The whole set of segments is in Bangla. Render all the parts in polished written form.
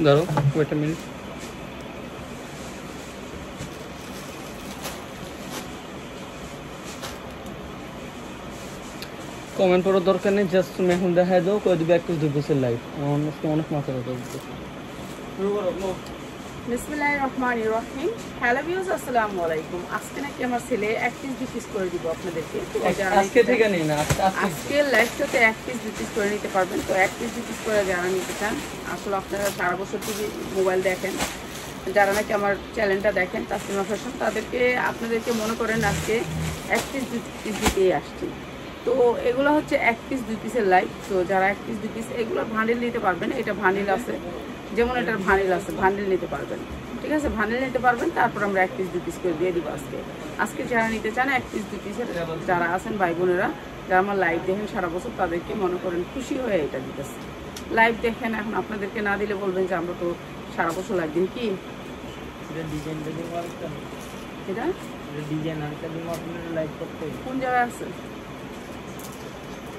ধরো ওয়েট আ মিনিট। কমেন্ট করার দরকার নেই, জাস্ট তুমি এখন দেখায় দাও কই দিবে 21 পিসের লাইভ। আমার অনেক মাথা ব্যথা করতেছে। শুরু করো। বিসমিল্লাহির রহমানির রহিম। হ্যালো ভিউয়ার্স, আসসালামু আলাইকুম। আজকে নাকি আমার ছেলে 1 পিস 2 পিস করে দিব আপনাদেরকে। আজকে থেকে নেই না, আজকে লাইভটাতে 1 পিস 2 পিস করে নিতে পারবেন। তো 1 পিস 2 পিস করে যারা নিতে চান, আসলে আপনারা সারা বছর টিভি মোবাইল দেখেন, যারা নাকি আমার চ্যানেলটা দেখেন তাসলিমা ফ্যাশন, তাদেরকে আপনাদেরকে মনে করেন আজকে 1 পিস 2 পিস দিতেই আসছি। তো এগুলো হচ্ছে 1 পিস 2 পিসের লাইভ। তো যারা 1 পিস 2 পিস এগুলো ভান্ডিল নিতে পারবেন, এটা ভান্ডিল আছে, যেমন এটার ভান্ডিল আছে, ভান্ডিল নিতে পারবেন। ঠিক আছে, ভান্ডিল নিতে পারবেন। তারপর আমরা 1 পিস 2 পিস করে দিয়ে দিব আজকে যারা নিতে চান 1 পিস 2 পিসের যারা আছেন ভাই বোনেরা, যারা আমার লাইভ দেখেন সারা বছর, তাদেরকে মনে করেন খুশি হয়ে এটা দিতেছে। লাইভ দেখেন, এখন আপনাদেরকে না দিলে বলবেন যে আমরা তো সারা বছর লাইভ দিই। কি এটা কোন জায়গায় আছে?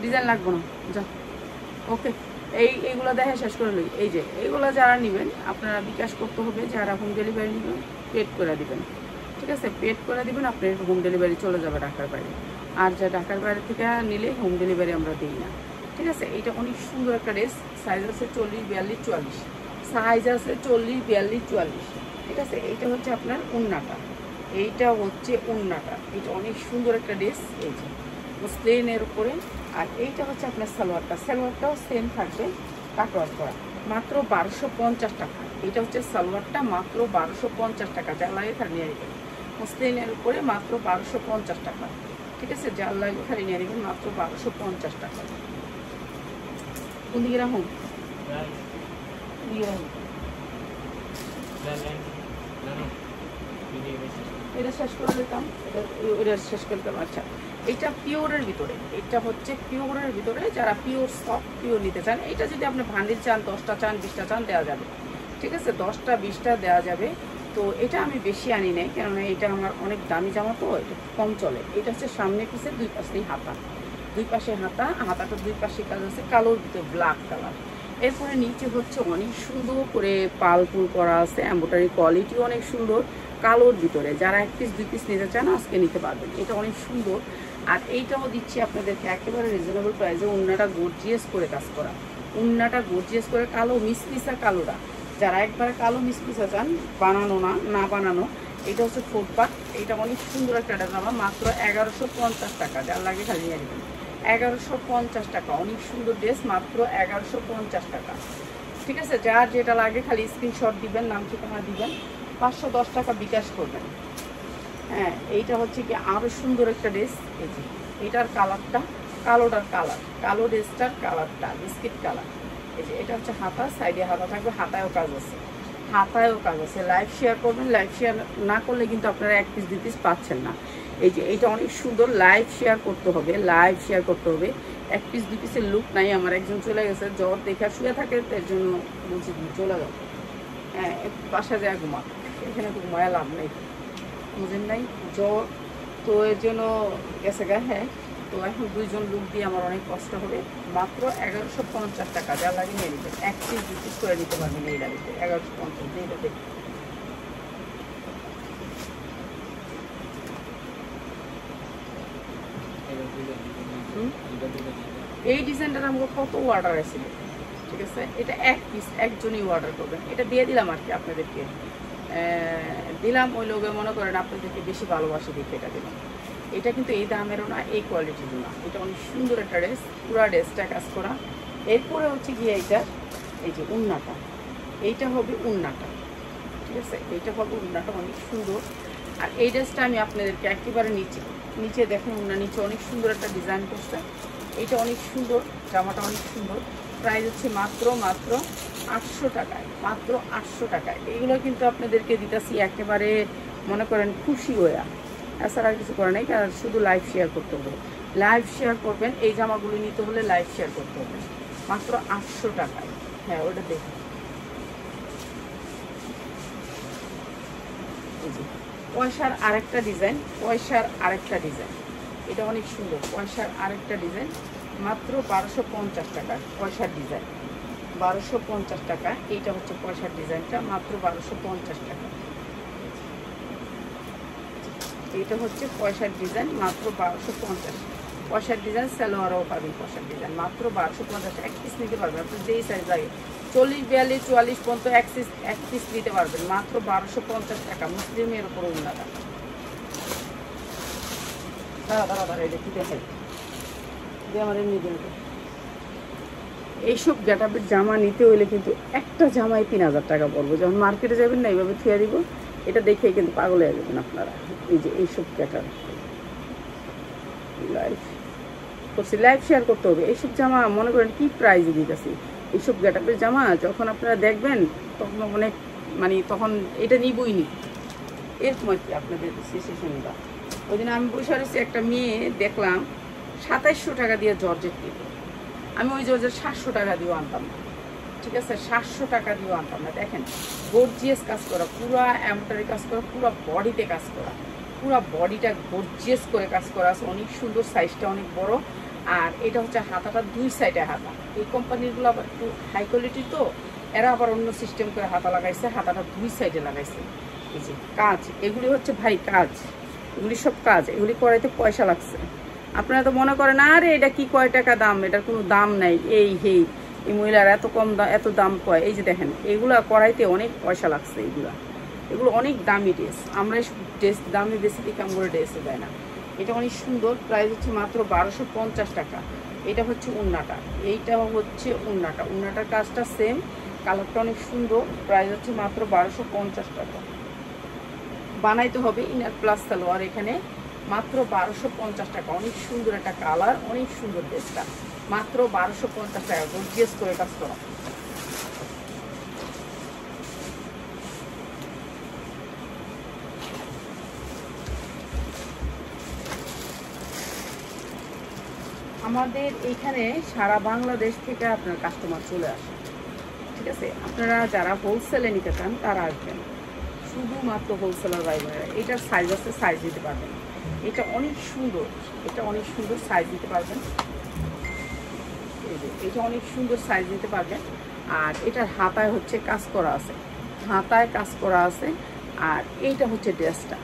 ডিজাইন লাগবো না, যা। ওকে, এইগুলো দেখে শেষ করে লই। এই যে এইগুলো যারা নেবেন আপনারা বিকাশ করতে হবে, যারা হোম ডেলিভারি নেবেন পেড করে দিবেন। ঠিক আছে, পেড করে দিবেন, আপনার হোম ডেলিভারি চলে যাবে ঢাকার বাইরে। আর যা ঢাকার বাইরে থেকে নিলে হোম ডেলিভারি আমরা দিই না। ঠিক আছে, এইটা অনেক সুন্দর একটা ড্রেস। সাইজ আছে 40, 42, 44, সাইজ আছে 40, 42, 44। ঠিক আছে, এইটা হচ্ছে আপনার উন্নাটা, এইটা হচ্ছে উন্নাটা। এটা অনেক সুন্দর একটা ড্রেস, এই যে প্লেনের উপরে। আর এইটা হচ্ছে আপনার সালোয়ারটাও সেম থাকবে, কাটওয়ার্ক করা, মাত্র 1250 টাকা। এটা হচ্ছে সালোয়ারটা, মাত্র 1250 টাকা। যার লাগে খালি নিয়ে নেবেন, প্লেনের উপরে মাত্র 1250 টাকা। ঠিক আছে, যার লাগে খালি নিয়ে নেবেন, মাত্র 1250 টাকা। কোন দিকে রাখুন, এটা শেষ করে দিতাম, এটা শেষ করে দিতাম। আচ্ছা, এটা পিওরের ভিতরে, এটা হচ্ছে পিওরের ভিতরে। যারা পিওর সফট পিওর নিতে চান, এটা যদি আপনি ভান্ডিল চান, 10টা চান, 20টা চান, দেওয়া যাবে। ঠিক আছে, 10টা 20টা দেওয়া যাবে। তো এটা আমি বেশি আনি নাই, কেননা এটা আমার অনেক দামি জামা, তো এটা কম চলে। এটা হচ্ছে সামনে পিছে 2 পাশেই হাতা, 2 পাশে হাতা, হাতাটা 2 পাশে কাজ আছে কালোর ভিতরে ব্ল্যাক কালার। এরপরে নিচে হচ্ছে অনেক সুন্দর করে পাল ফুল করা আছে, এমব্রয়ডারি কোয়ালিটি অনেক সুন্দর, কালোর ভিতরে। যারা 1 পিস 2 পিস নিতে চান আজকে নিতে পারবেন, এটা অনেক সুন্দর। আর এইটাও দিচ্ছি আপনাদেরকে একেবারে রিজনেবল প্রাইসে। উন্নাটা গর্জিয়াস করে কাজ করা, উন্নাটা গর্জিয়াস করে, কালো মিসমিসা কালোরা। যারা একবারে কালো মিসমিসা চান, বানানো না বানানো, এটা হচ্ছে ফুটপাত। এটা অনেক সুন্দর একটা জামা, মাত্র 1150 টাকা। যার লাগে খালি নিয়ে নেবেন, 1150 টাকা। অনেক সুন্দর ড্রেস, মাত্র 1150 টাকা। ঠিক আছে, যার যেটা লাগে খালি স্ক্রিনশট দিবেন, নাম ঠিকানা দিবেন, 510 টাকা বিকাশ করবেন। হ্যাঁ, এইটা হচ্ছে কি আরো সুন্দর একটা ড্রেস। এই যে এটার কালারটা, কালোটার কালার, কালো ড্রেসটার কালারটা বিস্কিট কালার। এই যে এটা হচ্ছে হাতা, সাইডে হাতা থাকবে, হাতায়ও কাজ আছে, হাতায়ও কাজ আছে। লাইভ শেয়ার করবেন, লাইভ শেয়ার না করলে কিন্তু আপনারা 1 পিস 2 পিস পাচ্ছেন না। এই যে এটা অনেক সুন্দর, লাইভ শেয়ার করতে হবে, লাইভ শেয়ার করতে হবে। 1 পিস 2 পিসের লুক নাই। আমার একজন চলে গেছে, জ্বর দেখে শুয়ে থাকে, এর জন্য বলছি তুমি চলে যাও। হ্যাঁ, বাসা যায় ঘুমা, এখানে তো ঘুমায় লাভ নেই, বুঝেন নাই, জ্বর। তো এর জন্য গেছে গা। হ্যাঁ, তো এখন 2 জন লোক দিয়ে আমার অনেক কষ্ট হবে। মাত্র 1150 টাকা। যা লাগে নিয়ে নিতে, 1 পিস 2 পিস করে নিতে পারবেন এই দাবিতে। 1150 দিয়ে দেবে। এই ডিজাইনটার আমাকে কত অর্ডার আসছিল। ঠিক আছে, এটা 1 পিস একজনই অর্ডার করবেন। এটা দিয়ে দিলাম আর কি আপনাদেরকে, দিলাম। ওই লোকে মনে করেন আপনাদেরকে বেশি ভালোবাসে দেখে এটা দিলাম। এটা কিন্তু এই দামেরও না, এই কোয়ালিটিরও না। এটা অনেক সুন্দর একটা ড্রেস, পুরা ড্রেসটা কাজ করা। এরপরে হচ্ছে গিয়ে এইটা, এই যে উন্নাটা, এইটা হবে উন্নাটা। ঠিক আছে, এইটা হবে উন্নাটা, অনেক সুন্দর। আর এই ড্রেসটা আমি আপনাদেরকে একেবারে নিচে দেখেন, উন্না নিচে অনেক সুন্দর একটা ডিজাইন করছে। এটা অনেক সুন্দর, জামাটা অনেক সুন্দর। প্রাইস হচ্ছে মাত্র 800 টাকায়, মাত্র 800 টাকায়। এইগুলো কিন্তু আপনাদেরকে দিতেছি একেবারে মনে করেন খুশি হয়ে, এছাড়া আর কিছু করে নাই। কারণ শুধু লাইভ শেয়ার করতে হবে, লাইভ শেয়ার করবেন। এই জামাগুলো নিতে হলে লাইভ শেয়ার করতে হবে, মাত্র 800 টাকায়। হ্যাঁ, ওটা দেখুন, পয়সার আরেকটা ডিজাইন, পয়সার আরেকটা ডিজাইন। এটা অনেক সুন্দর, পয়সার আরেকটা ডিজাইন, মাত্র 1250 টাকা। পয়সার ডিজাইন 1250 টাকা। এইটা হচ্ছে পয়সার ডিজাইনটা, মাত্র 1250 টাকা। এইটা হচ্ছে পয়সার ডিজাইন, মাত্র 1250। পয়সার ডিজাইন সালোয়ারও পাবেন, পয়সার ডিজাইন মাত্র 1250। এক পিস নিতে পারবেন আপনি যেই সাইজ লাগে, 40, 42, 44 পর্যন্ত এক পিস নিতে পারবেন, মাত্র 1250 টাকা। মুসলিমের উপর উন্নতা। দাঁড়া এটা কি দেখাই আমার এমনি দিন। এইসব গেটআপের জামা নিতে হইলে কিন্তু একটা জামাই 3000 টাকা পড়বো। যখন মার্কেটে যাবেন না এইভাবে থুয়ে দিব, এটা দেখে কিন্তু পাগল হয়ে যাবেন আপনারা। এই যে এইসব গেটআপ লাইভ করছি, লাইভ শেয়ার করতে হবে। এইসব জামা মনে করেন কি প্রাইজে দিতেছি। এইসব গেটআপের জামা যখন আপনারা দেখবেন তখন অনেক তখন এটা নিবই নি। এরকম আর কি আপনাদের সিচুয়েশনটা। ওই দিন আমি বসে রয়েছি, একটা মেয়ে দেখলাম 2700 টাকা দিয়ে জর্জেট কিনল। আমি ওই জর্জেট 700 টাকা দিয়েও আনতাম না, ঠিক আছে, 700 টাকা দিয়েও আনতাম না। দেখেন গর্জিয়াস কাজ করা, পুরা এমব্রয়ডারি কাজ করা, পুরো বডিতে কাজ করা, পুরো বডিটা গর্জিয়াস করে কাজ করা আছে। অনেক সুন্দর, সাইজটা অনেক বড়। আর এটা হচ্ছে হাতাটা 2 সাইডে হাতা। এই কোম্পানিগুলো আবার একটু হাই কোয়ালিটি, তো এরা আবার অন্য সিস্টেম করে হাতা লাগাইছে, হাতাটা 2 সাইডে লাগাইছে। এই যে কাজ, এগুলি হচ্ছে ভাই কাজ, এগুলি সব কাজ। এগুলি করাইতে পয়সা লাগছে। আপনারা তো মনে করেন আরে এটা কি কয় টাকা দাম, এটার কোনো দাম নাই, এই মহিলার এত কম দাম, এত দাম কয়। এই যে দেখেন এগুলা করাইতে অনেক পয়সা লাগছে। এগুলো অনেক দামি ড্রেস। আমরা ড্রেস দামি বেশি দিকে আমরা ড্রেসে দেয় না। এটা অনেক সুন্দর, প্রাইস হচ্ছে মাত্র 1250 টাকা। এটা হচ্ছে উন্নাটা, এইটাও হচ্ছে উন্নাটা। উন্নাটার কাজটা সেম, কালারটা অনেক সুন্দর, প্রাইস হচ্ছে মাত্র 1250 টাকা। বানাইতে হবে ইনার প্লাস সালোয়ার, এখানে মাত্র 1250 টাকা। অনেক সুন্দর একটা কালার, অনেক সুন্দর ড্রেসটা, মাত্র 1250 টাকা। গর্জিয়াস করে কাজ করা। আমাদের এখানে সারা বাংলাদেশ থেকে আপনার কাস্টমার চলে আসে, ঠিক আছে। আপনারা যারা হোলসেলে নিতে চান তারা আসবেন, শুধুমাত্র হোলসেলার ভাইরা। এটার সাইজ আছে, সাইজ দিতে পারবেন। এটা অনেক সুন্দর, এটা অনেক সুন্দর সাইজ দিতে পারবেন। এটা অনেক সুন্দর সাইজ দিতে পারবেন। আর এটার হাতায় হচ্ছে কাজ করা আছে, হাতায় কাজ করা আছে। আর এইটা হচ্ছে ড্রেসটা,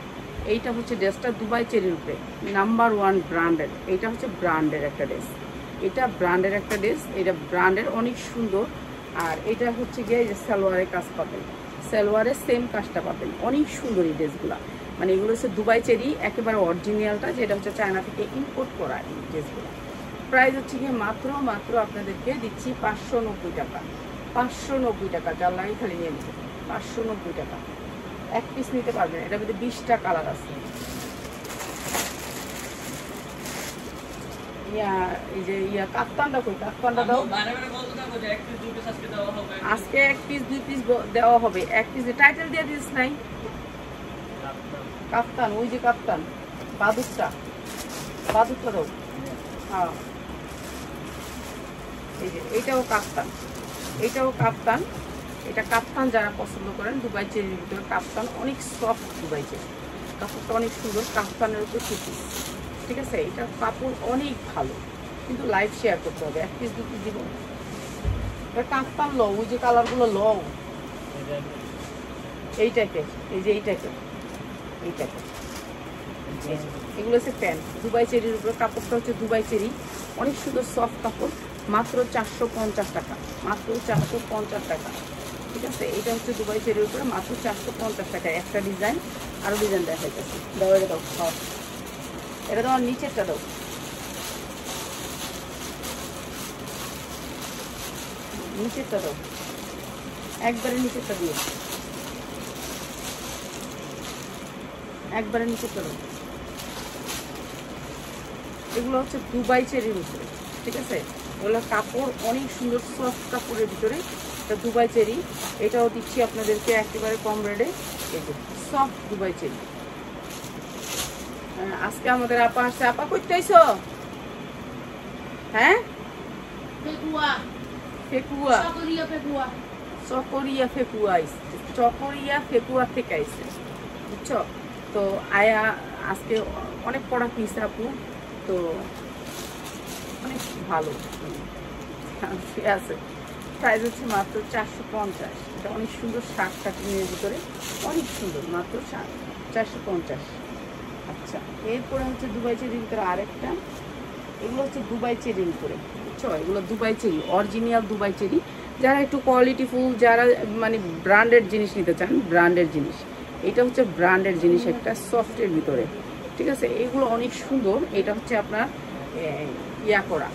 এইটা হচ্ছে ড্রেসটা দুবাই চেরির উপরে নাম্বার 1 ব্র্যান্ডের। এটা হচ্ছে ব্র্যান্ডের একটা ড্রেস, এটা ব্র্যান্ডের একটা ড্রেস, এটা ব্র্যান্ডের, অনেক সুন্দর। আর এটা হচ্ছে গিয়ে যে সালোয়ারের কাজ পাবেন, সালোয়ারের সেম কাজটা পাবেন। অনেক সুন্দর এই ড্রেসগুলো, এগুলো হচ্ছে দুবাই চেরি, একেবারে অরিজিনালটা, যেটা হচ্ছে চায়না থেকে ইম্পোর্ট করা এই ড্রেসগুলো। প্রাইস হচ্ছে গিয়ে মাত্র আপনাদেরকে দিচ্ছি 590 টাকা। 590 টাকা, যার লাগে খালি নিয়ে নিতে 590 টাকা। এক পিস নিতে পারবেন। এটার মধ্যে 20টা কালার আছে। কাপ্তানটা কই, কাপ্তানটা দাও। আজকে 1 পিস 2 পিস দেওয়া হবে। 1 পিস টাইটেল দিয়ে দিস নাই। কাপ্তান, ওই যে কাপ্তান, বাদুরটা দাও। হ্যাঁ, এই যে এইটাও কাপ্তান, এইটাও কাপ্তান। এটা কাপ্তান যারা পছন্দ করেন, দুবাই চেরির ভিতরে কাপ্তান, অনেক সফট দুবাই চেরি, কাপড়টা অনেক সুন্দর। কাপ্তানের উপর 2 পিস, ঠিক আছে। এটা কাপড় অনেক ভালো, কিন্তু লাইভ শেয়ার করতে হবে। 1 পিস 2 পিস দিব। কাপ্তান লও, ওই যে কালারগুলো লও, এই টাইপের, এই যে এই টাইপের, এগুলো হচ্ছে প্যান্ট দুবাই চেরির উপরে। কাপড়টা হচ্ছে দুবাই চেরি, অনেক সুন্দর সফট কাপড়, মাত্র 450 টাকা, মাত্র 450 টাকা, ঠিক আছে। এটা হচ্ছে দুবাই চেরির উপরে, মাত্র 450 টাকা। একটা ডিজাইন, আরো ডিজাইন দেখাইতেছি। দাও, এটা দাও, এটা দাও, নিচেরটা দাও। নিচেরটা দাও, একবারে নিচেরটা দিও, একবারে নিচেরটা দাও। এগুলো হচ্ছে দুবাই চেরির উপরে, ঠিক আছে। এগুলো কাপড় অনেক সুন্দর, সফট কাপড়ের ভিতরে। এটা দুবাই চেরি, এটাও দিচ্ছি আপনাদেরকে একেবারে কম রেটে। এই যে সফট দুবাই চেরি। আজকে আমাদের আপা আসছে। আপা করতে আইছো? হ্যাঁ, চকরিয়া ফেকুয়া থেকে আইছে, বুঝছো তো। আয়া আজকে অনেক পড়া পিস আপু, তো অনেক ভালো আছে। প্রাইস হচ্ছে মাত্র 450। এটা অনেক সুন্দর শার্ট কাটিংয়ের ভিতরে, অনেক সুন্দর, মাত্র 450। আচ্ছা, এরপরে হচ্ছে দুবাই চেরির ভিতরে আরেকটা, এগুলো হচ্ছে দুবাই চেরির ভিতরে, বুঝছো? এগুলো Dubai cherry, original Dubai cherry. যারা একটু কোয়ালিটিফুল, যারা মানে ব্র্যান্ডেড জিনিস নিতে চান, ব্র্যান্ডের জিনিস, এটা হচ্ছে ব্র্যান্ডের জিনিস, একটা সফটের ভিতরে, ঠিক আছে? এগুলো অনেক সুন্দর। এটা হচ্ছে আপনার ইয়া করা,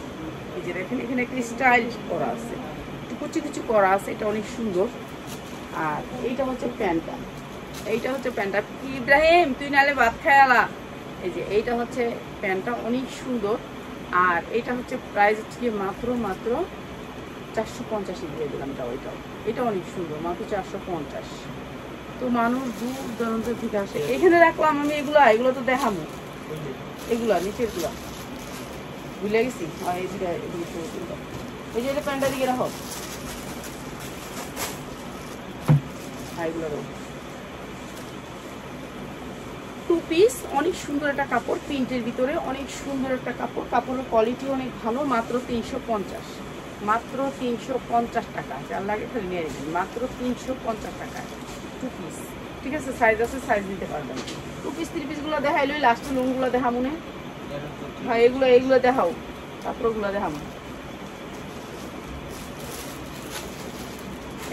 এই যে দেখেন এখানে একটা স্টাইল করা আছে, একটু কুচি কুচি করা আছে, এটা অনেক সুন্দর। আর এইটা হচ্ছে প্যান্টটা, এইটা হচ্ছে প্যান্টটা। ইব্রাহিম তুই নালে ভাত খায়ালা। এই যে এইটা হচ্ছে প্যান্টটা, অনেক সুন্দর। আর এইটা হচ্ছে প্রাইস হচ্ছে মাত্র 450 দিয়ে দিলাম। ওইটাও, এটা অনেক সুন্দর, মাত্র 450। তো মানুষ দূর দূরান্ত থেকে আসে। এখানে রাখলাম আমি এগুলো তো দেখাবো, এগুলা নিচেরগুলা ভুলে গেছি। এই যে এটা প্যান্টটা দিকে রাখো, এগুলো টু পিস, অনেক সুন্দর একটা কাপড়, প্রিন্টের ভিতরে অনেক সুন্দর একটা কাপড়, কাপড়ের কোয়ালিটি অনেক ভালো, মাত্র 350, মাত্র 350 টাকা। যার লাগে খালি নিয়ে নেবেন, মাত্র 350 টাকা টু পিস, ঠিক আছে? সাইজ আছে, সাইজ নিতে পারবেন। টু পিস 3 পিসগুলো দেখাইলো, লাস্টের লুমগুলো দেখা মনে ভাই, এগুলো দেখাও, কাপড়গুলো দেখাবো।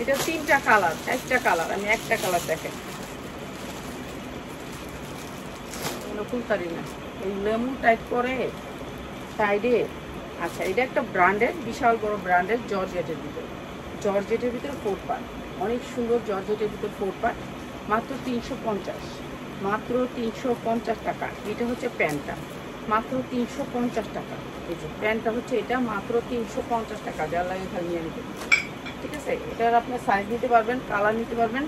এটা 3টা কালার, 4টা কালার, আমি একটা কালার দেখেন, ফুলতারি না, এই লেমন টাইট করে সাইডে। আচ্ছা, এটা একটা ব্র্যান্ডের, বিশাল বড় ব্র্যান্ডের, জর্জেটের ভিতরে, জর্জেটের ভিতরে 4 পার্ট, অনেক সুন্দর জর্জেটের ভিতরে 4 পার্ট, মাত্র 350, মাত্র 350 টাকা। এটা হচ্ছে প্যান্টটা, মাত্র 350 টাকা। এই যে প্যান্টটা হচ্ছে এটা, মাত্র 350 টাকা। যার লাগে খালি নিয়ে নিতে, ঠিক আছে? এটার আপনার সাইজ নিতে পারবেন, কালার নিতে পারবেন,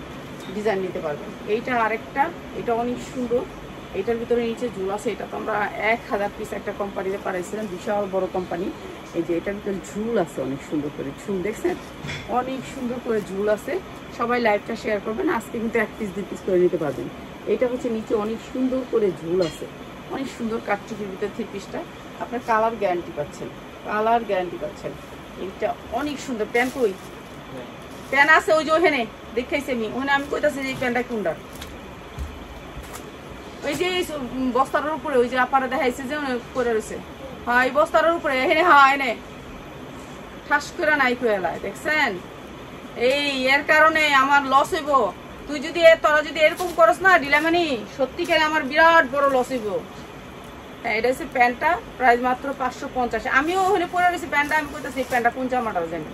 ডিজাইন নিতে পারবেন। এইটা আরেকটা, এটা অনেক সুন্দর, এটার ভিতরে নিচে ঝুল আছে। এটা তো আমরা 1000 পিস একটা কোম্পানিতে পাঠাইছিলাম, বিশাল বড় কোম্পানি। এই যে এটার ভিতরে ঝুল আছে, অনেক সুন্দর করে ঝুল, দেখছেন? অনেক সুন্দর করে ঝুল আছে। সবাই লাইভটা শেয়ার করবেন, আজকে কিন্তু 1 পিস 2 পিস করে নিতে পারবেন। এটা হচ্ছে নিচে অনেক সুন্দর করে ঝুল আছে, অনেক সুন্দর কাটচুপির ভিতরে 3 পিসটা। আপনার কালার গ্যারান্টি পাচ্ছেন, কালার গ্যারান্টি পাচ্ছেন। এইটা অনেক সুন্দর। প্যান্ট কই? প্যান্ট আছে ওই যে ওখানে দেখাইছি আমি, ওখানে আমি কইতাছি যে এই প্যান্টটা কোনটা, ওই যে বস্তার উপরে, ওই যে আপারা দেখাইছে যে করে রয়েছে, হ্যাঁ এই বস্তার উপরে, এখানে, হ্যাঁ এনে ঠাস করে নাই কইলা, দেখছেন? এই এর কারণে আমার লস হইব। তুই যদি তোরা যদি এরকম করস না ডিলামানি, সত্যিকারে আমার বিরাট বড় লস হইব। হ্যাঁ, এটা হচ্ছে প্যান্টটা, প্রাইস মাত্র 550। আমিও ওখানে পরে রয়েছি প্যান্টটা, আমি কইতাছি এই প্যান্টটা কোন জামাটা জানি।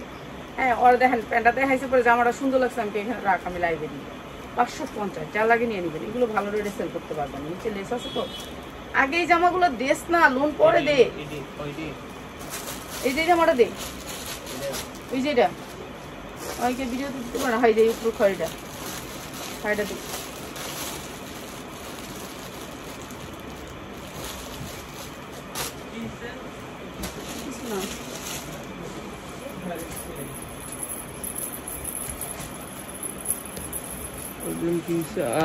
হ্যাঁ, ওর দেখেন প্যান্টটা দেখাইছে, পরে জামাটা সুন্দর লাগছে, আমি এখানে রাখ, আমি লাইভে দিই। 550, যা লাগে নিয়ে নেবেন। এগুলো ভালো রেটে সেল করতে পারবেন, নিচে লেস আছে তো। আগে এই জামাগুলো দেশ না, লোন পরে দে। এই যে জামাটা দে, ওই যে এটা অনেকে ভিডিও দিতে পারে, হাই দেয় উপর খড়িটা, হাইটা দিই।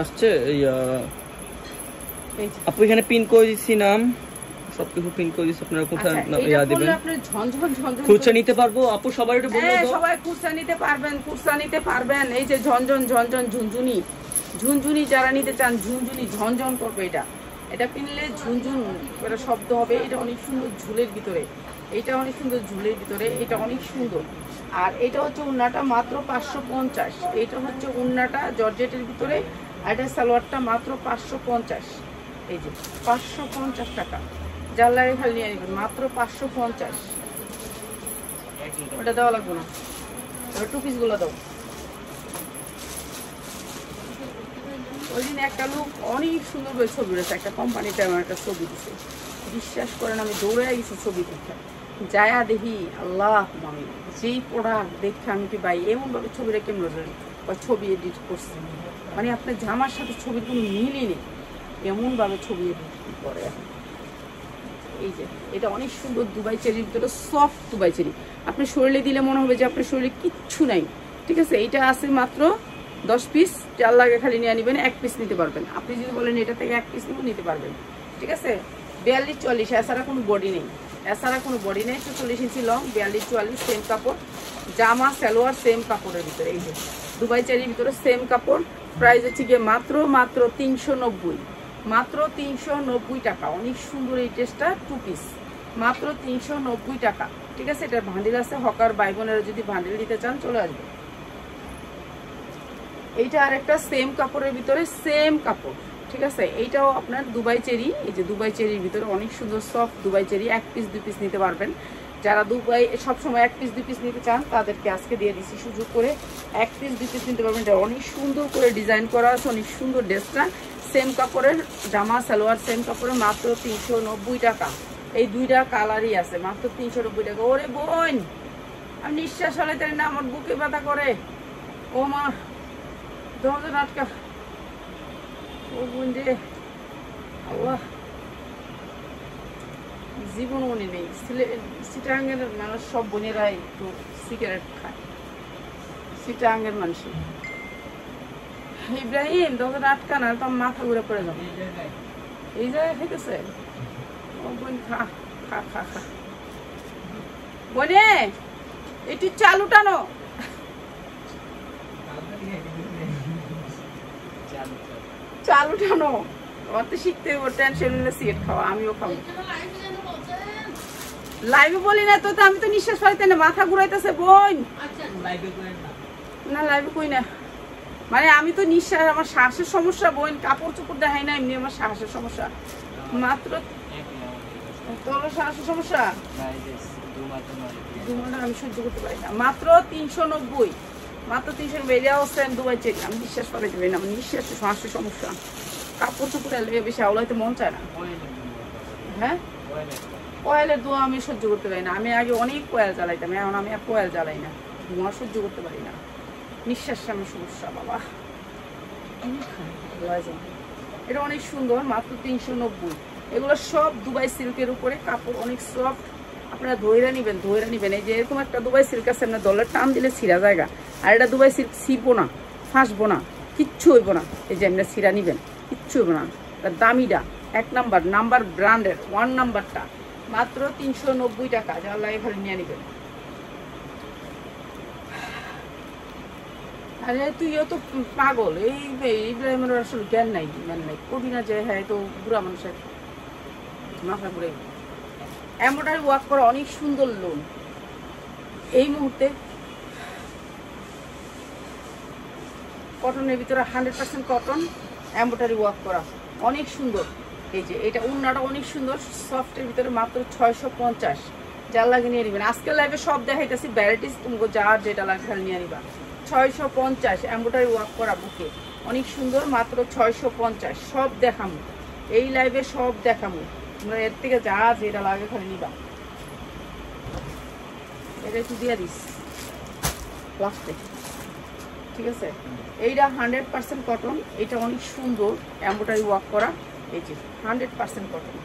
আসছে আপু, এখানে পিন করে দিচ্ছি নাম, সবকিছু পিন করে দিচ্ছি। আপনারা কোথায় ইয়া দিবেন? খুচরা নিতে পারবো আপু? সবাই একটু বলুন তো। সবাই খুচরা নিতে পারবেন, খুচরা নিতে পারবেন। এই যে ঝনঝন ঝনঝন ঝুনঝুনি, ঝুনঝুনি যারা নিতে চান, ঝুনঝুনি ঝনঝন করবে। এটা পিনলে ঝুনঝুন করে শব্দ হবে। এটা অনেক সুন্দর ঝুলের ভিতরে, এটা অনেক সুন্দর ঝুলের ভিতরে, এটা অনেক সুন্দর। আর এটা হচ্ছে উন্নাটা, মাত্র 550। এটা হচ্ছে উন্নাটা জর্জেটের ভিতরে, আর এটা সালোয়ারটা মাত্র 550। এই যে 550 টাকা। যার লাগে খালি নিয়ে নেবেন, মাত্র 550। ওটা দেওয়া লাগবে না, এবার 2 পিসগুলো দাও। ওই দিন একটা লোক অনেক সুন্দর করে ছবি রয়েছে, একটা কোম্পানিতে আমার একটা ছবি দিচ্ছে, বিশ্বাস করেন আমি দৌড়ে গেছি ছবি দেখে, যায়া দেখি আল্লাহ মামি, যেই প্রোডাক্ট দেখে আমি কি ভাই এমনভাবে ছবিটা কেমন ছবি এডিট করছে, মানে আপনার জামার সাথে ছবির কোনো মিলই নেই, এমনভাবে ছবি এডিট করে। এখন এই যে এটা অনেক সুন্দর দুবাই চেরির ভিতরে সফট দুবাই চেরি, আপনি শরীরে দিলে মনে হবে যে আপনার শরীরে কিচ্ছু নাই, ঠিক আছে? এইটা আছে মাত্র 10 পিস, যার লাগে খালি নিয়ে নেবেন। 1 পিস নিতে পারবেন, আপনি যদি বলেন এটা থেকে 1 পিস নিতে পারবেন, ঠিক আছে? 42-44, এছাড়া কোনো বডি নেই। এছাড়া কোনো বডি নেই। 44 ইঞ্চি লং, 42-44 সেম কাপড়, জামা সালোয়ার সেম কাপড়ের ভিতরে। এই যে দুবাই চেরির ভিতরে সেম কাপড়। প্রাইস হচ্ছে গিয়ে মাত্র 390, মাত্র 390 টাকা। অনেক সুন্দর এই ড্রেসটা, 2 পিস, মাত্র 390 টাকা। ঠিক আছে, এটা ভান্ডিল আছে, হকার ভাই বোনেরা যদি ভান্ডিল দিতে চান চলে আসবে। এইটা আর একটা সেম কাপড়ের ভিতরে, সেম কাপড়। ঠিক আছে, এইটাও আপনার দুবাই চেরি। এই যে দুবাই চেরির ভিতরে অনেক সুন্দর soft Dubai cherry. 1 piece 2 piece নিতে পারবেন। যারা দুবাই সবসময় 1 পিস 2 পিস নিতে চান তাদেরকে আজকে দিয়ে দিচ্ছি সুযোগ করে 1 পিস 2 পিস নিতে পারবেন। এটা অনেক সুন্দর করে ডিজাইন করা আছে, অনেক সুন্দর ড্রেসটা। সেম কাপড়ের জামা সালোয়ার, সেম কাপড়ের, মাত্র 390 টাকা। এই দুইটা কালারই আছে, মাত্র 390 টাকা। ওরে বোন, আমি নিঃশ্বাস হলাইতে না, আমার বুকে ব্যথা করে। ও মা, দরজা আটকা। ও বোন রে আল্লাহ, জীবন মনে নেই। চিটাঙ্গের মানুষ সব বোনেরা একটু সিগারেট খায়, চিটাঙ্গের মানুষ। ইব্রাহিম, দরজা আটকা না তো মাথা ঘুরে পড়ে যাবে। এই জায়গায় খেতেছে। ও বোন, খা খা খা খা। বোনে একটু চালু টানো। চালু টানো, আমার তো শিখতে হবে। টেনশন নিলে সিগারেট খাওয়া, আমিও খাবো। লাইভে বলি না তো, আমি তো নিঃশ্বাস পাইতে না, মাথা ঘুরাইতেছে বোন। না লাইভে কই না, মানে আমি তো নিঃশ্বাস, আমার শ্বাসের সমস্যা বোন। কাপড় চোপড় দেখাই না, এমনি আমার শ্বাসের সমস্যা। মাত্র তোর শ্বাসের সমস্যা, আমি সহ্য করতে পারি না। মাত্র 390, মাত্র 390। এরিয়াও সেম দুবাই চেক। আমি বিশ্বাস করে দেবেন না, আমার নিঃশ্বাসের শ্বাসের সমস্যা। কাপড় চোপড় লেগে বেশি আওলাইতে মন চায় না। হ্যাঁ, কয়েলের ধোঁয়া আমি সহ্য করতে পারি না। আমি আগে অনেক কয়েল জ্বালাইতাম, এখন আমি আর কয়েল জ্বালাই না। ধোঁয়া সহ্য করতে পারি না, নিঃশ্বাসের আমার সমস্যা বাবা। এটা অনেক সুন্দর, মাত্র 390। এগুলো সব দুবাই সিল্কের উপরে, কাপড় অনেক সফট। আপনারা ধৈরা নিবেন, ধৈরা নিবেন। এই যে এরকম একটা দুবাই সিল্ক আছে, আপনার দলের টান দিলে ছিঁড়া জায়গা। আর এটা দুবাই সিল্ক ছিঁড়বো না, ফাঁসবো না, কিচ্ছু হইব না। এই যে আপনার ছিঁড়া নিবেন, কিচ্ছু হইব না। দামিটা 1 নাম্বার ব্র্যান্ডের 1 নাম্বারটা, মাত্র 390 টাকা। যার লাগে ভালো নিয়ে নিবেন। আরে তুইও তো পাগল। এই ইব্রাহিমের আসলে জ্ঞান নাই, কবি না যে হ্যাঁ তো বুড়া মানুষের মাথা ঘুরে। এমব্রয়ডারি ওয়ার্ক করা অনেক সুন্দর লোন। এই মুহূর্তে কটনের ভিতরে 100% কটন, এমব্রয়ডারি ওয়ার্ক করা অনেক সুন্দর। এই যে এটা উন্নাটা অনেক সুন্দর, সফটের ভিতরে, মাত্র 650। যার লাগে নিয়ে নিবেন। আজকের লাইভে সব দেখাইতেছি ভ্যারাইটিস, তুমি যার যেটা লাগবে নিয়ে নিবা। 650 এমব্রয়ডারি ওয়ার্ক করা বুকে, অনেক সুন্দর, মাত্র 650। সব দেখামু এই লাইভে, সব দেখামু। তোমরা এর থেকে যা যেটা লাগে খালি নিবা। এটা একটু দিয়ে দিস লাস্টে, ঠিক আছে। এইটা 100% কটন। এটা অনেক সুন্দর এমব্রয়ডারি ওয়ার্ক করা। এই যে 100% কটন,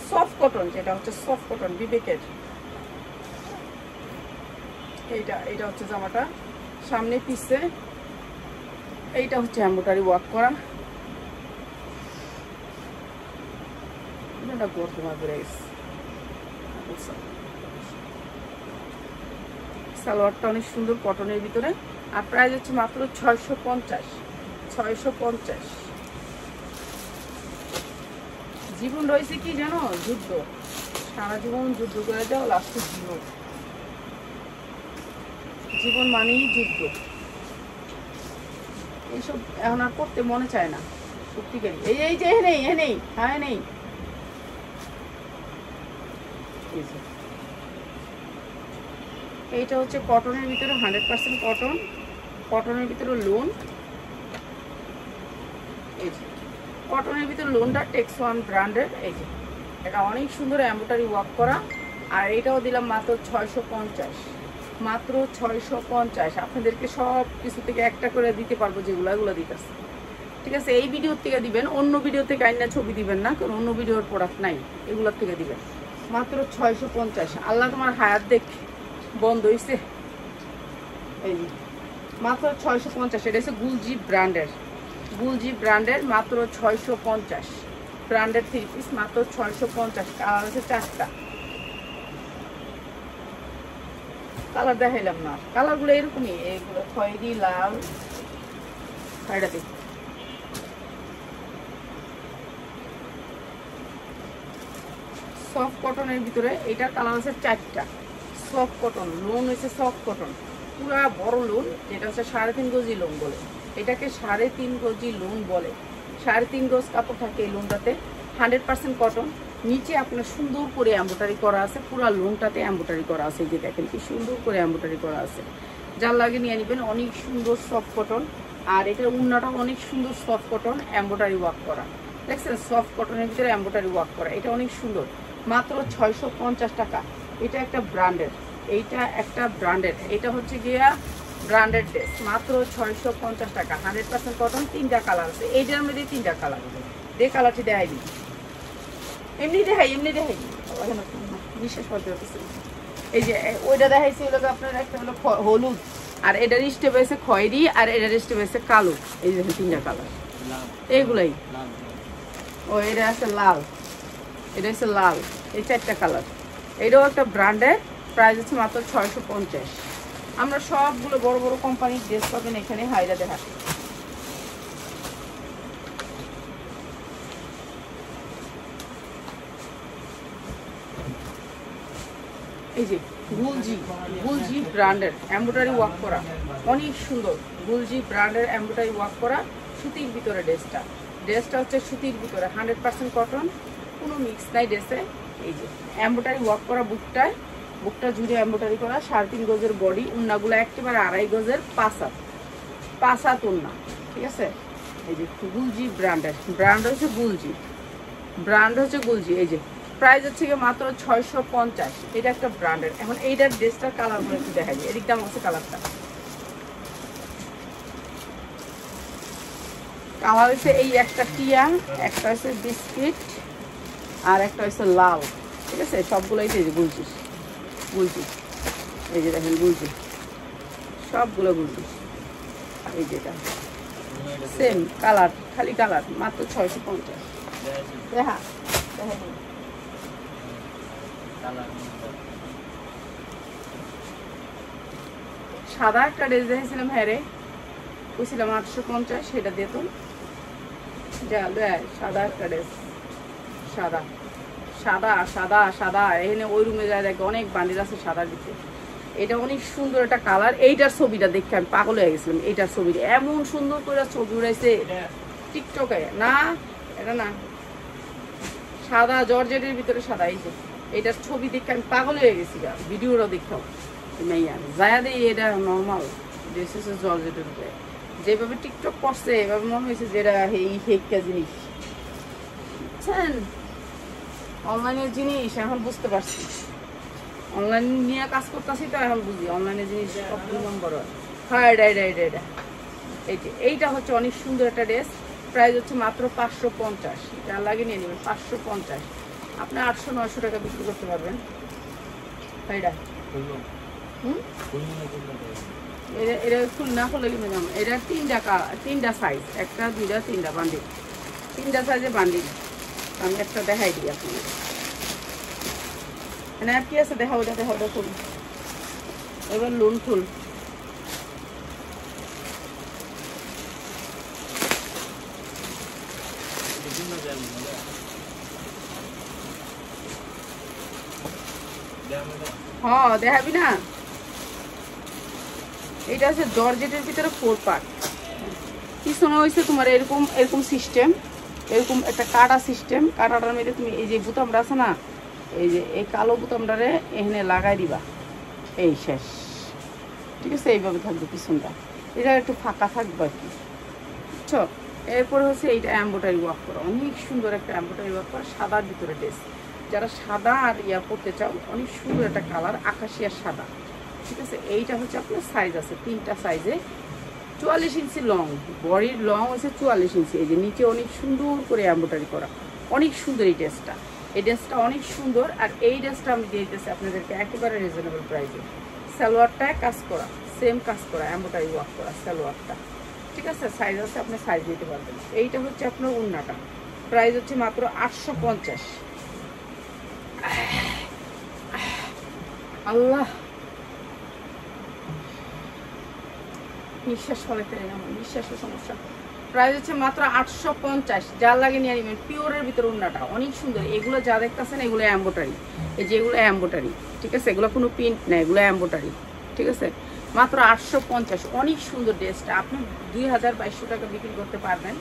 সফট কটন, যেটা হচ্ছে সফট কটন বিবেকের। এইটা হচ্ছে জামাটা, সামনে পিছে। এইটা হচ্ছে এমব্রয়ডারি ওয়ার্ক করা। সালোয়ারটা অনেক সুন্দর কটনের ভিতরে। আর প্রাইস হচ্ছে মাত্র 650। জীবন রয়েছে কি জানো, যুদ্ধ। সারা জীবন যুদ্ধ করে যাও, লাস্টে জীবন মানেই যুদ্ধ। এইসব এখন আর করতে মনে চায় না সত্যিকারই। এই যে নেই হ্যাঁ নেই। এইটা হচ্ছে কটনের ভিতরে 100% কটন, কটনের ভিতরে লোন। এই যে কটনের ভিতরে লোনটা টেক্স ওয়ান ব্র্যান্ডের। এই যে এটা অনেক সুন্দর এমব্রয়ডারি ওয়ার্ক করা। আর এটাও দিলাম মাত্র 650, মাত্র 650। আপনাদেরকে সব কিছু থেকে একটা করে দিতে পারবো, যেগুলো এগুলো দিতেছে। ঠিক আছে, এই ভিডিওর থেকে দিবেন, অন্য ভিডিও থেকে আইনা ছবি দিবেন না, কারণ অন্য ভিডিওর প্রোডাক্ট নাই, এগুলোর থেকে দিবেন। মাত্র 650। আল্লাহ তোমার হায়াত দেখ বন্ধ হয়েছে। এই মাত্র 650। এটা হচ্ছে গুলজি ব্র্যান্ডের, মাত্র 650। ব্র্যান্ডের 3 পিস, মাত্র 650। কালার হচ্ছে 4টা। কালার দেখাইলাম না, কালারগুলো এরকমই, এগুলো খয়েরি, লাল। এটা দেখ, সফট কটনের ভিতরে এটার কালার আছে 4টা। সফট কটন, লোন হচ্ছে সফট কটন, পুরা বড় লোন, যেটা হচ্ছে 3.5 গজি লোন বলে, এটাকে 3.5 গজি লোন বলে। 3.5 গজ কাপড় থাকে এই লোনটাতে, 100% কটন। নিচে আপনার সুন্দর করে এমব্রয়ডারি করা আছে, পুরা লোনটাতে এমব্রয়ডারি করা আছে। যে দেখেন কি সুন্দর করে এমব্রয়ডারি করা আছে, যার লাগে নিয়ে নেবেন। অনেক সুন্দর সফট কটন, আর এটার উন্নাটা অনেক সুন্দর সফট কটন, এমব্রয়ডারি ওয়ার্ক করা। দেখছেন সফট কটনের ভিতরে এমব্রয়ডারি ওয়ার্ক করা, এটা অনেক সুন্দর। মাত্র 650 টাকা। এটা একটা ব্র্যান্ডের, এইটা একটা ব্র্যান্ডের, এটা হচ্ছে গিয়া ব্র্যান্ডেড ড্রেস, মাত্র 650 টাকা। 100% কটন, 3টা কালার আছে এইটার মধ্যে, 3টা কালার। যে কালারটি দেখাই দিই, এমনি দেখাই বিশ্বাস করতে পারতেছি। এই যে ওইটা দেখাইছি হলো আপনার একটা হলো হলুদ, আর এটার স্টেপ হয়েছে খয়েরি, আর এটার স্টেপ হয়েছে কালো। এই যে 3টা কালার, এইগুলাই। ও এটা আছে লাল, এটা হচ্ছে লাল, এই 4টা কালার। এটাও একটা ব্র্যান্ডের, প্রাইস হচ্ছে মাত্র 650। আমরা সবগুলো বড় বড় কোম্পানির ড্রেস পাবেন এখানে। হাইরা দেখা, এই যে গুলজি, গুলজি ব্র্যান্ডের এমব্রয়ডারি ওয়ার্ক করা, অনেক সুন্দর। গুলজি ব্র্যান্ডের এমব্রয়ডারি ওয়ার্ক করা, সুতির ভিতরে ড্রেসটা। ড্রেসটা হচ্ছে সুতির ভিতরে, 100% কটন, কোনো মিক্স নাই ড্রেসে। এই যে এমব্রয়ডারি ওয়ার্ক করা, বুকটায়, বুকটা জুড়ে এমব্রয়ডারি করা, 3.5 গজের বডি। উন্নাগুলো একেবারে 2.5 গজের, 5 হাত উন্না, ঠিক আছে। এই যে গুলজি ব্র্যান্ডের, ব্র্যান্ড হচ্ছে গুলজি, ব্র্যান্ড হচ্ছে গুলজি। এই যে প্রাইস হচ্ছে মাত্র 650। এটা একটা ব্র্যান্ডের। এখন এইটার ড্রেসটার কালারগুলো একটু দেখা যায়, এদিক দাম আছে কালারটা। কালার হচ্ছে এই একটা টিয়া, একটা হচ্ছে বিস্কিট, আর একটা হচ্ছে লাল, ঠিক আছে। সবগুলোই এই যে গুলজি, গুলজি, এই যে দেখেন গুলজি, সবগুলো গুলজি। এই যেটা সেম কালার, খালি কালার, মাত্র 650। দেখা দেখা সাদা একটা ড্রেস দেখেছিলাম, হ্যাঁ রে বুঝছিলাম 850, সেটা দিয়ে তো যা সাদা একটা ড্রেস, সাদা সাদা সাদা সাদা। এখানে ওই রুমে যায় দেখে অনেক বান্ডিল আছে সাদার দিকে। এটা অনেক সুন্দর একটা কালার। এইটার ছবিটা দেখে আমি পাগল হয়ে গেছিলাম। এইটার ছবিটা এমন সুন্দর করে ছবি উড়াইছে টিকটকে। না এটা না, সাদা জর্জেটের ভিতরে সাদা। এই যে এটার ছবি দেখে আমি পাগল হয়ে গেছি, ভিডিওটা দেখতাম যায়া দেই। এটা নর্মাল ড্রেস হচ্ছে জর্জেটের উপরে, যেভাবে টিকটক করছে এভাবে মনে হয়েছে যে এটা এই হেক্কা জিনিস, বুঝছেন। অনলাইনের জিনিস এখন বুঝতে পারছি, অনলাইন নিয়ে কাজ করতেছি তো এখন বুঝি অনলাইনের জিনিস সব 2 নম্বর হয়। হ্যাঁ এটা এই যে এইটা হচ্ছে অনেক সুন্দর একটা ড্রেস, প্রাইস হচ্ছে মাত্র 550। যা লাগে নিয়ে নেবেন 550। আপনি 800-900 টাকা বিক্রি করতে পারবেন। এটা এটা ফুল না করলে কি ম্যাডাম, এটা 3টা সাইজ, 1, 2, 3টা বান্ডিল, 3টা সাইজে বান্ডিল। আমি একটা দেখাই দিই আপনাকে। মানে আর কি আছে দেখা, ওটা দেখা, ওটা ফুল। এবার লোন ফুল, হ্যাঁ দেখাবি না। এটা হচ্ছে জর্জেটের ভিতরে 4 পার্ট। পিছনে হয়েছে তোমার এরকম এরকম সিস্টেম, এরকম একটা কাটা সিস্টেম। কাটাটার মধ্যে তুমি এই যে বুতামটা আছে না, এই যে এই কালো বুতামটারে এখানে লাগাই দিবা, এই শেষ, ঠিক আছে। এইভাবে থাকবে পিছনটা, এটা একটু ফাঁকা থাকবে আর কি, বুঝছো। এরপরে হচ্ছে এইটা এমব্রয়ডারি ওয়ার্ক করা, অনেক সুন্দর একটা এমব্রয়ডারি ওয়ার্ক করা, সাদার ভিতরে ড্রেস। যারা সাদা আর ইয়া পড়তে চাও, অনেক সুন্দর একটা কালার, আকাশি আর সাদা, ঠিক আছে। এইটা হচ্ছে আপনার সাইজ আছে 3টা সাইজে, 44 ইঞ্চি লং, বডির লং হচ্ছে 44 ইঞ্চি। এই যে নিচে অনেক সুন্দর করে এমব্রয়ডারি করা, অনেক সুন্দর এই ড্রেসটা। এই ড্রেসটা অনেক সুন্দর। আর এই ড্রেসটা আমি দিয়ে দিতেছি আপনাদেরকে একেবারে রিজনেবল প্রাইসে। সালোয়ারটায় কাজ করা, সেম কাজ করা, এমব্রয়ডারি ওয়ার্ক করা সালোয়ারটা, ঠিক আছে। সাইজ আছে, আপনি সাইজ নিতে পারবেন। এইটা হচ্ছে আপনার উন্নাটা, প্রাইস হচ্ছে মাত্র 850। আল্লাহ নিঃশ্বাস ফলাইতে আমার নিঃশ্বাসের সমস্যা। প্রাইস হচ্ছে মাত্র 850, যার লাগে নিয়ে নেবেন। পিওরের ভিতরে উন্নাটা অনেক সুন্দর। এগুলো যা দেখতেছেন এগুলো এমব্রয়ডারি, এই যে এগুলো এমব্রয়ডারি, ঠিক আছে, এগুলো কোনো প্রিন্ট না, এগুলো এমব্রয়ডারি, ঠিক আছে। মাত্র 850, অনেক সুন্দর ড্রেসটা। আপনি 2000-2200 টাকা বিক্রি করতে পারবেন।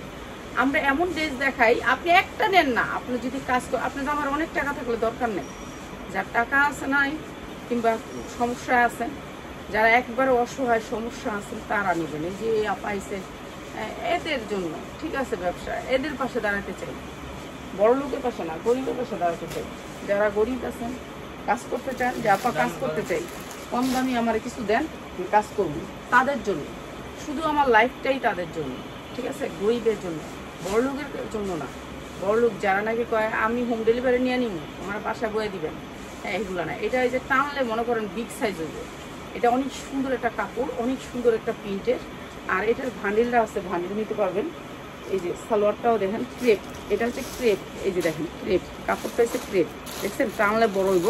আমরা এমন ড্রেস দেখাই, আপনি একটা নেন না, আপনি যদি কাজ করেন, আপনার আমার অনেক টাকা থাকলে দরকার নেই। যার টাকা আছে নাই কিংবা সমস্যা আছেন, যারা একবারে অসহায় সমস্যা আছেন তারা নেবেন। এই যে পাইছে এদের জন্য, ঠিক আছে, ব্যবসা এদের পাশে দাঁড়াতে চাই, বড় লোকের পাশে না, গরিবের পাশে দাঁড়াতে চাই। যারা গরিব আছেন, কাজ করতে চান, যে আপা কাজ করতে চাই, কম দামি আমার কিছু দেন, আমি কাজ করবো, তাদের জন্য। শুধু আমার লাইফটাই তাদের জন্য, ঠিক আছে, গরিবের জন্য, বড় লোকের জন্য না। বড় লোক যারা নাকি কয় আমি হোম ডেলিভারি নিয়ে নিব, আমার বাসায় বয়ে দিবেন, হ্যাঁ, এগুলো না। এটা এই যে টানলে মনে করেন বিগ সাইজ হইবে। এটা অনেক সুন্দর একটা কাপড়, অনেক সুন্দর একটা প্রিন্টের। আর এটার ভান্ডিলটা আছে, ভান্ডিল নিতে পারবেন। এই যে সালোয়ারটাও দেখেন ক্রেপ, এটা হচ্ছে ক্রেপ, এই যে দেখেন ক্রেপ, কাপড়টা হচ্ছে ক্রেপ, দেখছেন, টানলে বড় হইব।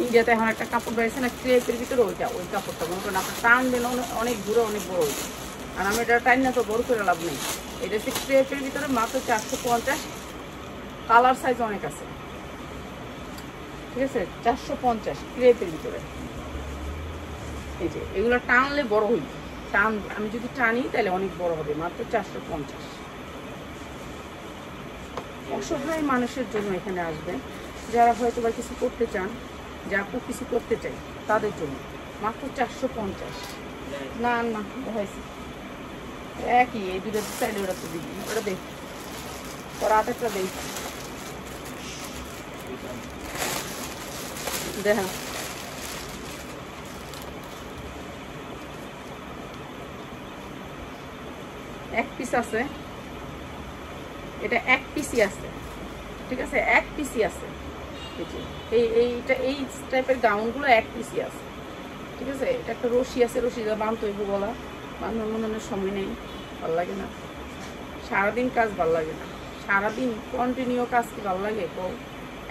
ইন্ডিয়াতে এখন একটা কাপড় বেড়েছে না ক্রেপের ভিতরে, ওইটা ওই কাপড়টা মনে করেন আপনার টানবেন অনেক দূরে, অনেক বড় হইব। আর আমি এটা টাইম না তো বড় করে লাভ নেই। এটা হচ্ছে ক্রেপের ভিতরে মাত্র 450, কালার সাইজ অনেক আছে, ঠিক আছে, 450 ক্রেপের ভিতরে। এই যে এগুলো টানলে বড় হইব, টান আমি যদি টানি তাহলে অনেক বড় হবে। মাত্র 450। অসহায় মানুষের জন্য এখানে আসবেন, যারা হয়তো বা কিছু করতে চান, যা আপু কিছু করতে চাই, তাদের জন্য মাত্র 450। না না হয়েছে একই, এই দুটো চাইলে ওরা তো দিবি, ওটা দেখ, ওরা আরেকটা দেখ, দেখা এক পিস আছে, এটা এক পিসই আছে, ঠিক আছে, এক পিসই আছে। এইটা এই টাইপের গাউনগুলো এক পিসই আছে, ঠিক আছে। এটা একটা রশি আছে, রশি যা বাঁধতে হইব, গলা বাঁধার মনে সময় নেই, ভাল লাগে না। সারাদিন কাজ ভাল লাগে না, সারাদিন কন্টিনিউ কাজ কি ভাল লাগে?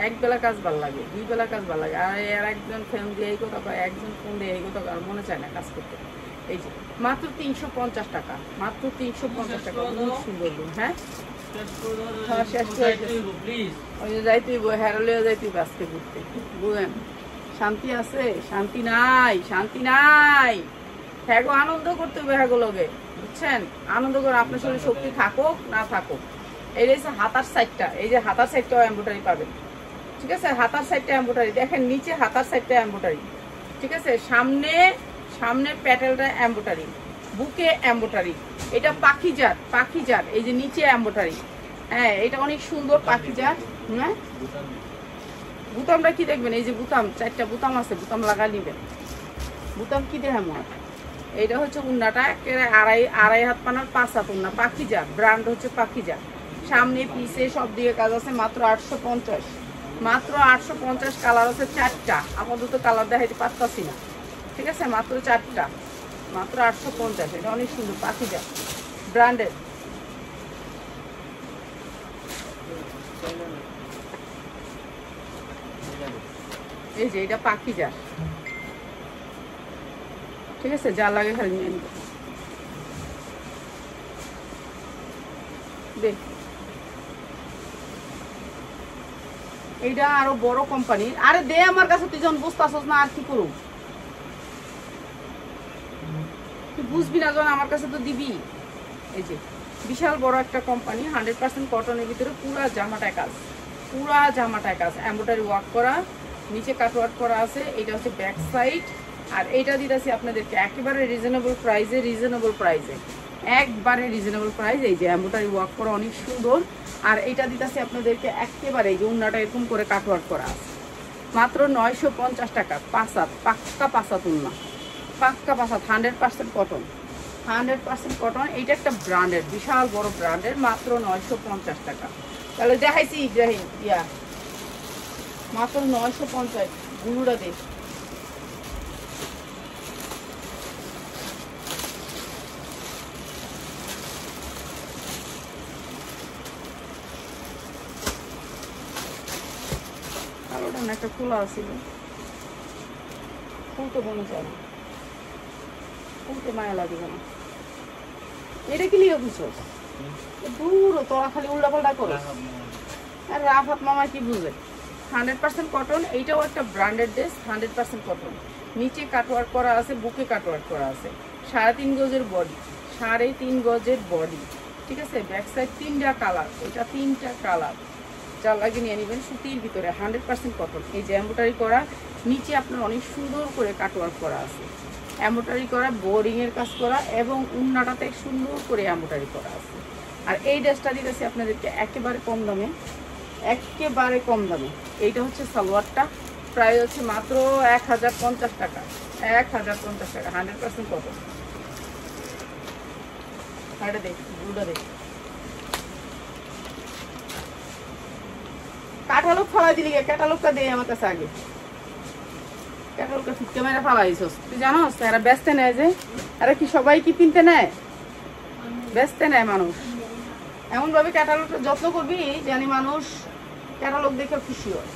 এক বেলা কাজ ভাল লাগে, 2 বেলা কাজ ভাল লাগে। আর একজন ফোন দিয়ে এই কথা কয়, একজন ফোন দিয়ে এই কথা কয়, মনে চায় না কাজ করতে। এই যে মাত্র 350 টাকা, মাত্র 350 টাকা, খুব সুন্দর। হ্যাঁ শেষ করে ওই যে যাই তুই হেরালেও যাই তুই আজকে ঘুরতে, বুঝলেন? শান্তি আছে? শান্তি নাই, শান্তি নাই। হ্যাঁ গো, আনন্দ করতে হবে, হ্যাঁ গো লগে, বুঝছেন? আনন্দ করে আপনার শরীরে শক্তি থাকুক না থাকুক। এই যে হাতার সাইডটা, এই যে হাতার সাইডটাও এমব্রয়ডারি পাবেন, ঠিক আছে। হাতার সাইডটা এমব্রয়ডারি, দেখেন নিচে হাতার সাইডটা এমব্রয়ডারি, ঠিক আছে। সামনে প্যাটেলটা এমব্রয়ডারি, বুকে এমব্রয়ডারি। এটা পাখিজাত, পাখিজাত, এই যে নিচে এমব্রয়ডারি, হ্যাঁ, এটা অনেক সুন্দর পাখিজাত। হ্যাঁ, বুতামটা কি দেখবেন, এই যে বুতাম, 4টা বুতাম আছে, বুতাম লাগা নিবেন। বুতাম কি দেখে মনে, এইটা হচ্ছে উন্নাটা একেবারে আড়াই হাত পানার 5 হাত উন্না, পাখিজাত, ব্র্যান্ড হচ্ছে পাখিজাত। সামনে পিছে সব দিয়ে কাজ আছে। মাত্র 850, মাত্র 850। কালার আছে 4টা, আপাতত কালার দেখাইতে পারতাছি না, ঠিক আছে। মাত্র 4টা, মাত্র 850। এটা অনেক সুন্দর পাখিজাত, ব্র্যান্ডেড। এই যে এটা পাখিজাত, ঠিক আছে, যা লাগে খালি নিয়ে নিবে। দেখ এইটা আরো বড় কোম্পানি। আরে দে আমার কাছে, তুই যখন বুঝতে আসছ না আর কি করুম, তুই বুঝবি না যখন আমার কাছে তো দিবি। এই যে বিশাল বড় একটা কোম্পানি, 100% কটনের ভিতরে, পুরা জামাটায় কাজ, পুরা জামাটায় কাজ, এমব্রয়ডারি ওয়ার্ক করা, নিচে কাট ওয়ার্ক করা আছে। এটা হচ্ছে ব্যাক সাইড। আর এইটা দিতেছি আপনাদেরকে একেবারে রিজনেবল প্রাইসে, রিজনেবল প্রাইসে, একবারে রিজনেবল প্রাইস। এই যে এমব্রয়ডারি ওয়ার্ক করা অনেক সুন্দর। আর এইটা দিতেছি আপনাদেরকে একেবারে, এই যে উন্নাটা এরকম করে কাট ওয়ার্ক করা আছে, মাত্র 950 টাকা। 5 হাত, পাক্কা 5 হাত উন্না, পাক্কা 5 হাত, 100% কটন, 100% কটন। এইটা একটা ব্র্যান্ডের, বিশাল বড় ব্র্যান্ডের, মাত্র 950 টাকা। তাহলে দেখাইছি ইব্রাহিম ইয়া, মাত্র 950। গুরুরা দেশ একটা খোলা ছিল, খুলতে মনে চায় না, খুলতে মায়া লাগবে না। এটা কি লিয়ে বুঝছো দূর তোরা খালি উল্টাপাল্টা করো আর রাফাত মামা কি বুঝে 100% কটন এইটাও একটা ব্র্যান্ডেড ড্রেস 100% কটন নিচে কাটওয়ার্ক করা আছে বুকে কাটওয়ার্ক করা আছে 3.5 গজের বডি 3.5 গজের বডি ঠিক আছে ব্যাক সাইড 3টা কালার এটা 3টা কালার যা লাগে নিয়ে নেবেন সুতির ভিতরে 100% কটন এই যে এমব্রয়ডারি করা নিচে আপনার অনেক সুন্দর করে কাটওয়ার্ক করা আছে এমব্রয়ডারি করা বোরিং এর কাজ করা এবং উন্নাটাতে সুন্দর করে এমব্রয়ডারি করা আছে আর এই ড্রেসটা দিতেছি আপনাদেরকে একেবারে কম দামে এইটা হচ্ছে সালোয়ারটা প্রাইস হচ্ছে মাত্র 1050 টাকা 1050 টাকা 100% কটন এটা দেখ ব্লুটা দেখ ক্যাটালগ ফালাই দিলি ক্যাটালগটা দে আমার কাছে আগে ক্যাটালগটা ঠিক ক্যামেরা ফালাইছস তুই জানোস এরা ব্যস্ত নেয় যে এরা কি সবাই কি কিনতে নেয় ব্যস্ত নেয় মানুষ এমন ভাবে ক্যাটালগটা যত্ন করবি জানি মানুষ ক্যাটালগ দেখে খুশি হয়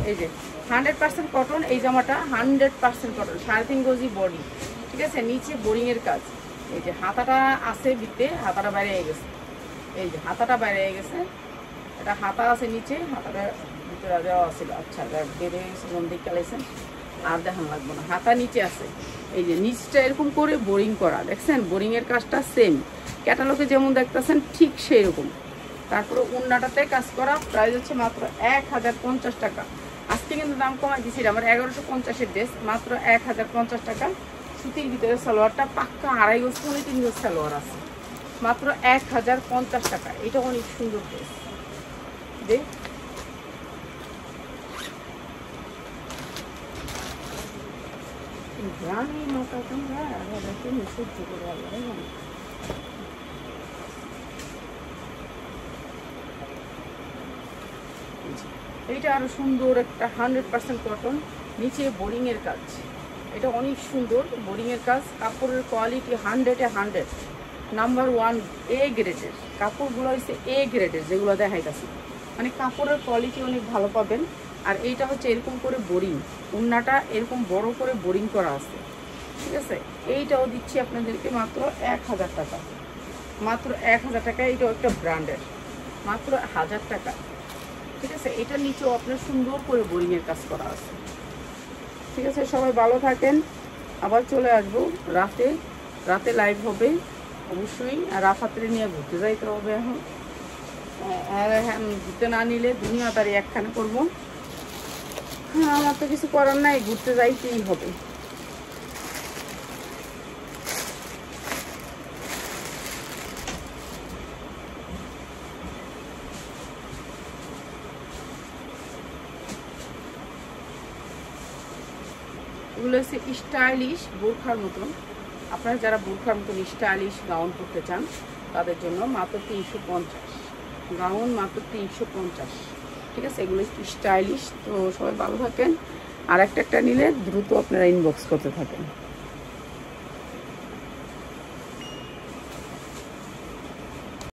এই যে 100% কটন এই জামাটা 100% কটন 3.5 গজি বডি ঠিক আছে নিচে বোরিং এর কাজ এই যে হাতাটা আছে ভিতরে হাতাটা বাইরে হয়ে গেছে এই যে হাতাটা বাইরে হয়ে গেছে এটা হাতা আছে নিচে হাতাটা ভিতরে দেওয়া ছিল আচ্ছা বের হয়ে গেছে মন দিক কালেছেন আর দেখান লাগবে না হাতা নিচে আছে এই যে নিচটা এরকম করে বোরিং করা দেখছেন বোরিং এর কাজটা সেম ক্যাটালগে যেমন দেখতেছেন ঠিক সেই রকম তারপরে উন্নাটাতে কাজ করা প্রাইস হচ্ছে মাত্র 1050 টাকা আজকে কিন্তু দাম কমাই দিয়েছি আমার 1150 এর ড্রেস মাত্র 1050 টাকা সুতির ভিতরে সালোয়ারটা পাক্কা 2.5 গজ 3 গজ সালোয়ার আছে মাত্র 1050 টাকা এটা অনেক সুন্দর ড্রেস দেখ জানি মাথা তোমরা তুমি সহ্য করে আল্লাহ এইটা আরো সুন্দর একটা 100% কটন নিচে বোরিং এর কাজ এটা অনেক সুন্দর বোরিং এর কাজ কাপড়ের কোয়ালিটি 100 এ 100 নাম্বার 1 এ গ্রেডের কাপড়গুলো হচ্ছে এ গ্রেডের যেগুলো দেখাইতাছি মানে কাপড়ের কোয়ালিটি অনেক ভালো পাবেন আর এইটা হচ্ছে এরকম করে বোরিং উন্নাটা এরকম বড় করে বোরিং করা আছে ঠিক আছে এইটাও দিচ্ছি আপনাদেরকে মাত্র 1000 টাকা মাত্র 1000 টাকা এইটাও একটা ব্র্যান্ডের মাত্র 1000 টাকা ঠিক আছে এটা নিচেও আপনার সুন্দর করে বোরিং এর কাজ করা আছে ঠিক আছে সবাই ভালো থাকেন আবার চলে আসবো রাতে লাইভ হবে অবশ্যই আর রাফাতরে নিয়ে ঘুরতে যাইতে হবে এখন আর ঘুরতে না নিলে দুনিয়া তারি একখানে করবো হ্যাঁ আমার তো কিছু করার নাই ঘুরতে যাইতেই হবে এগুলো হচ্ছে স্টাইলিশ বোরখার মতন আপনারা যারা বোরখার মতন স্টাইলিশ গাউন পরতে চান তাদের জন্য মাত্র 350 গাউন মাত্র 350 ঠিক আছে এগুলো স্টাইলিশ তো সবাই ভালো থাকেন আর একটা নিলে দ্রুত আপনারা ইনবক্স করতে থাকেন